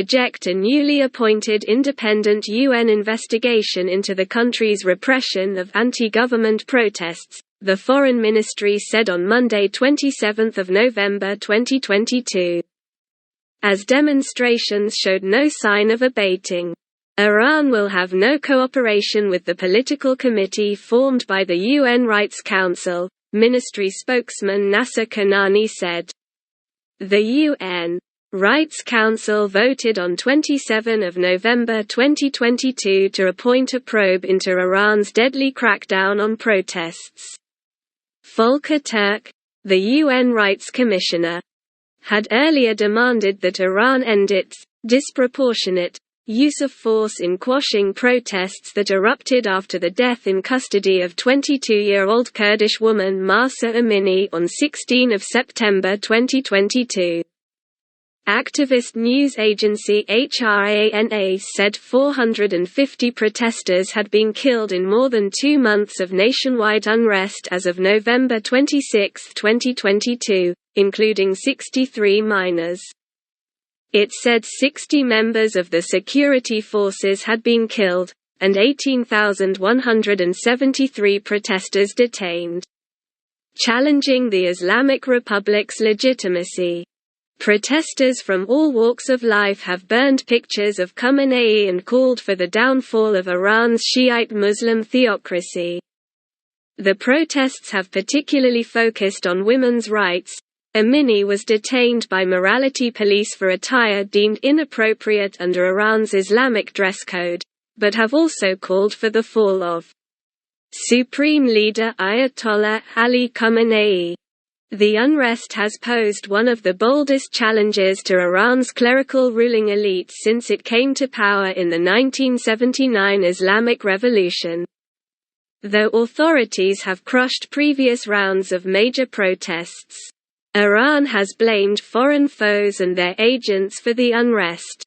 reject a newly appointed independent UN investigation into the country's repression of anti-government protests, the Foreign Ministry said on Monday 27 November 2022. As demonstrations showed no sign of abating. Iran will have no cooperation with the political committee formed by the UN Rights Council, ministry spokesman Nasser Kanaani said. The UN Rights Council voted on 27 November 2022 to appoint a probe into Iran's deadly crackdown on protests. Volker Turk, the UN Rights Commissioner, had earlier demanded that Iran end its disproportionate use of force in quashing protests that erupted after the death in custody of 22-year-old Kurdish woman Mahsa Amini on 16 September 2022. Activist news agency HRANA said 450 protesters had been killed in more than 2 months of nationwide unrest as of November 26, 2022, including 63 minors. It said 60 members of the security forces had been killed, and 18,173 protesters detained. Challenging the Islamic Republic's legitimacy. Protesters from all walks of life have burned pictures of Khamenei and called for the downfall of Iran's Shiite Muslim theocracy. The protests have particularly focused on women's rights. Amini was detained by morality police for attire deemed inappropriate under Iran's Islamic dress code, but have also called for the fall of Supreme Leader Ayatollah Ali Khamenei. The unrest has posed one of the boldest challenges to Iran's clerical ruling elite since it came to power in the 1979 Islamic Revolution. Though authorities have crushed previous rounds of major protests, Iran has blamed foreign foes and their agents for the unrest.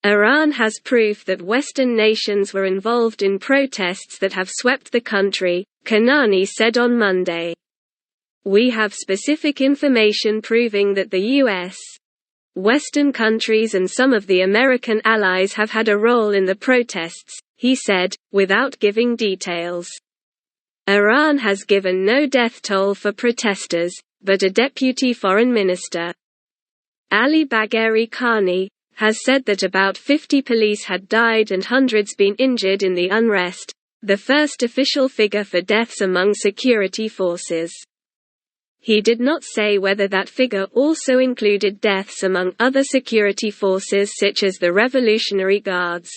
Iran has proof that Western nations were involved in protests that have swept the country, Kanaani said on Monday. We have specific information proving that the U.S., Western countries and some of the American allies have had a role in the protests, he said, without giving details. Iran has given no death toll for protesters, but a deputy foreign minister, Ali Bagheri Khani, has said that about 50 police had died and hundreds been injured in the unrest, the first official figure for deaths among security forces. He did not say whether that figure also included deaths among other security forces such as the Revolutionary Guards.